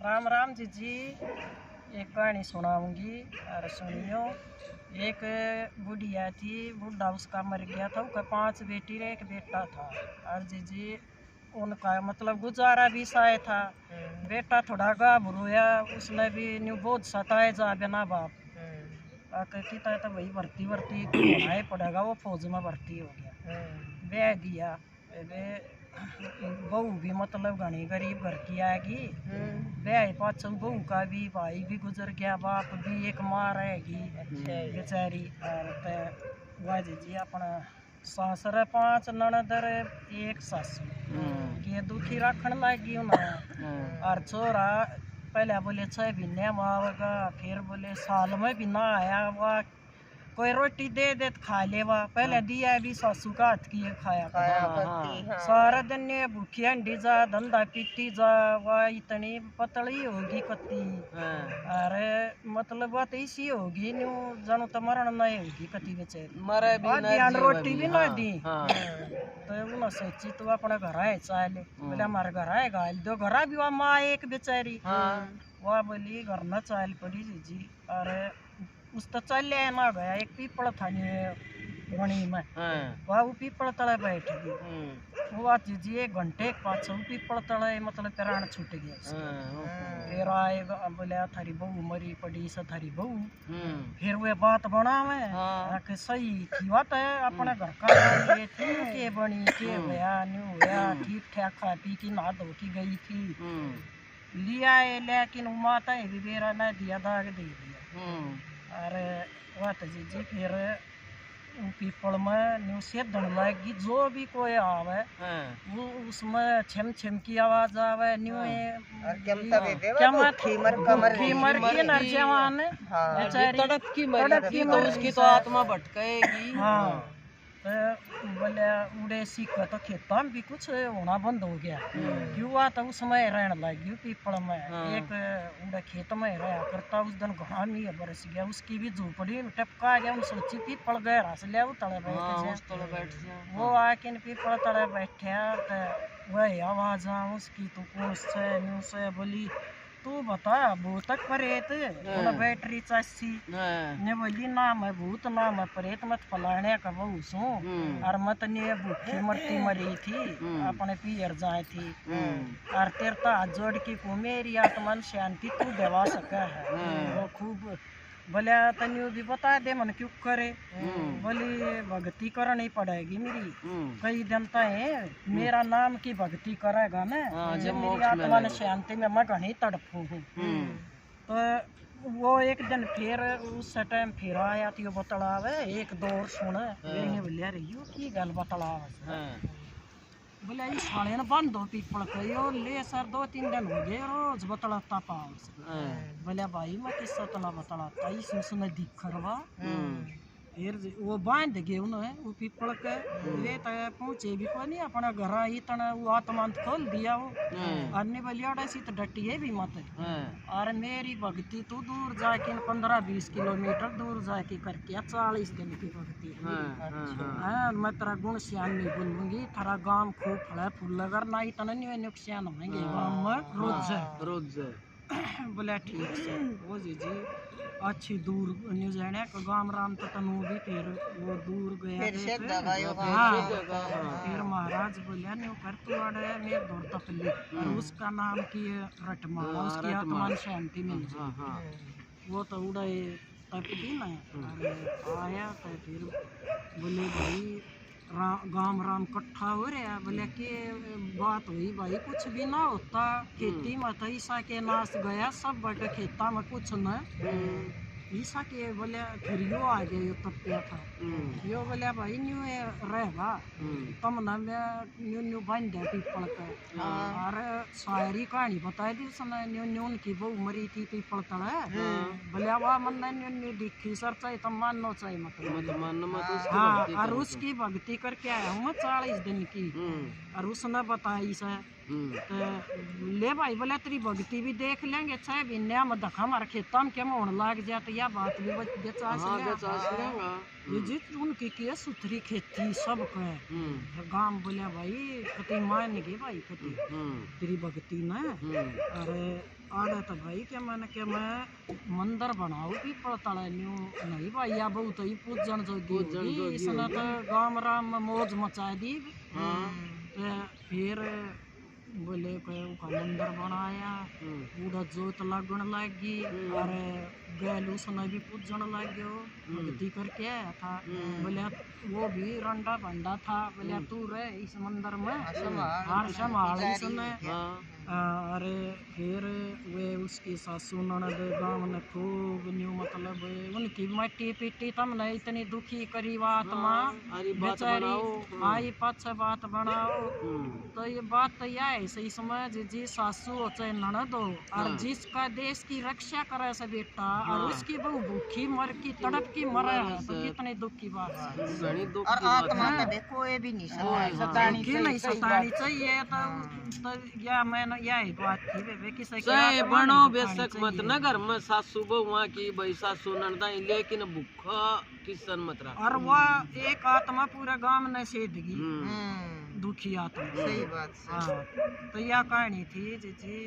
राम राम जी। एक कहानी सुनाऊंगी और सुनियो। एक बुढ़िया थी, बुढ़ा उसका मर गया था। उसका 5 बेटी रे एक बेटा था। और जी उनका मतलब गुजारा भी साय था। बेटा थोड़ा गाभरू है, उसने भी न्यू बहुत सताए जा बिना बाप कहता है तो वही भर्ती होना ही पड़ेगा। वो फौज में भर्ती हो गया, ब्याह दिया। बहू भी मतलब घनी गरीब घर की आएगी। ब्याह पाछू बहू का भी भाई भी गुजर गया, बाप भी एक माँ रहेगी बेचारी। और वाजी जी अपना सासर 5 ननदर एक सासू ये दुखी रखन लगी उन्हें। और छोरा पहले बोले 6 महीने में आवेगा, फिर बोले साल में भी ना आया। वह कोई रोटी दे दे तो खा लेवा। पहले दिया भी सासू का हाथ की खाया सारा दिन ने भूखी अंडी जा, धंधा पीती जा। वह इतनी पतली होगी कत्ती। अरे मतलब बात ऐसी होगी न्यू जानू तो मरण नहीं होगी कति बेचारी, मरे भी ना रोटी भी ना दी। तो उन्हें सोची तो अपना घर आए चाले। बोले हमारे घर आए गाल दो, घर भी वह माँ एक बेचारी। वह बोली घर न चाल पड़ी जी। अरे उस तो चल ना गया। एक पीपल था गणी में, वह वो पीपल तले बैठ गई। वो जी 1 घंटे के पास पीपल तले मतलब प्राण छूट गया। फिर आएगा बोले थारी बहू मरी पड़ी से थारी बहू। फिर वे बात बना में सही थी बात है। अपने घर का ये थी के बनी के होया न्यू होया, ठीक ठाक खा पी की नहा धो की गई थी। लिया है लेकिन माता है भी बेरा न दिया, दाग दे दिया। अरे वात जी फिर पीपल में न्यू से धन लगी। जो भी कोई आवे वो उसमें छम छम की आवाज आवे न्यू तड़प की मरी तो उसकी तो आत्मा भटकेगी। हाँ बोले उड़े सीख तो खेता में भी कुछ होना बंद हो गया। क्यों तो उसमें रहने लगी पीपल में। एक उड़े खेत में रहा करता, उस दिन घना मी बरस गया, उसकी भी झोपड़ी टपका गया। उन सोची पीपल गए रस लिया वो तले बैठ गया। वो आके पीपल तले बैठा तो वह आवाज उसकी तो कौन से न्यू से बोली तू बता भूत प्रेत बैटरी चासी ने बोली नाम है भूत नाम है प्रेत मत फलाने का बहू सू। और मत ने भूखी मरती मरी थी अपने पियर जाए थी। और तेरता हाथ जोड़ की को मेरी आत्मा शांति तू देवा सका है। वो खूब बोले तन्यू भी बता दे मन क्यों करे। बोली भक्ति करनी पड़ेगी मेरी कई दिन है। मेरा नाम की भक्ति करेगा ना जब मेरी आत्मा ने शांति में मैं घनी तड़पू हूँ। तो वो एक दिन फिर उस टाइम फिर आया थी बतलावे एक दौर सुने बोलिया रही हो की गल बतलावे। बोले ये साले ने बंद हो पीपल को ले सर 2-3 दिन हो गए रोज बतलाता पास। बोले भाई मैं किस्सा तना बतलाता इसने दिख रहा। फिर वो बांध गए उन्हें वो पीपल के वे पहुंचे भी को नहीं अपना घर ही तना वो आत्मा खोल दिया। वो अन्य बलियाड़ा सी तो डटिए भी मत। और मेरी भक्ति तो दूर जाके 15-20 किलोमीटर दूर जाके करके 40 दिन की भक्ति है। मैं तेरा गुण श्यान नहीं बोलूंगी, थारा गांव खूब फड़ा फूल अगर ना इतना नहीं नुकसान होंगे गाँव में रोज। बोले ठीक से वो जी अच्छी दूर न्यू जाने का गांव राम तो तनु भी फिर वो दूर गया। फिर महाराज बोलिया न्यू कर तू अड़े मेरे दौड़ तपली और उसका नाम की रटमा उसकी आत्मा शांति मिल जाए। वो तो उड़े तपती ना आया तो फिर बोले भाई गांव राम इकट्ठा हो रहा। बोले कि बात हुई भाई कुछ भी ना होता खेती में तो ईसा के नाश गया सब बट खेता में कुछ न ईसा के। बोले फिर यो आ गया यो तपिया था यो बोले भाई न्यू रहेगा तम न न्यू न्यू बन गया पीपल का। और शायरी कहानी बताई दी उसने न्यू न्यू उनकी बहू मरी थी पीपल तले। बोले वाह मन न्यू न्यू दिखी सर चाहिए तो मानना चाहिए मतलब। हाँ और उसकी भक्ति करके आया हूँ 40 दिन की। और उसने बताई से ले भाई बोले तेरी भक्ति भी देख लेंगे 6 महीने में धक्का मार खेता में क्या होने लग जाए तो यह बात भी उनकी की सुथरी खेती सब कहे। गांव बोले भाई कति मान गए भाई कति तेरी भक्ति न। अरे आगे तो भाई क्या मैंने कि मैं मंदिर बनाऊ पीपल तले न्यू नहीं भाई या बहुत ही पूजन जोगी इसने तो गांव राम में मौज मचा दी। तो फिर बोले का मंदिर बनाया पूरा जोत लगन लगी और गैल उसने भी पूजन लग गयो भक्ति करके आया था। बोले वो भी रंडा बंडा था बोले तू रहे इस मंदिर में हार संभाल इसने। अरे फिर वे उसकी सासू ननद गाँव ने खूब न्यू मतलब उनकी मट्टी पिट्टी तुमने इतनी दुखी करी बात माँ बेचारी आई पाछे बात बनाओ। तो ये बात तो यह है सही समझ जी सासू हो चाहे ननद हो और जिसका देश की रक्षा करे से बेटा और उसकी बहू भूखी मर की तड़प की मरे है तो कितनी दुख की बात है। और आत्मा का देखो ये भी नहीं सतानी चाहिए। तो या मैंने यही बात थी वे किसी चाहे बनो बेशक मत न घर में सासू बहुआ की भाई सासू ननदा लेकिन भूखा किसन मत रहा। और वह एक आत्मा पूरे गांव ने सेधगी दुखी आत्मा। सही बात। हाँ तो यह कहानी थी जी।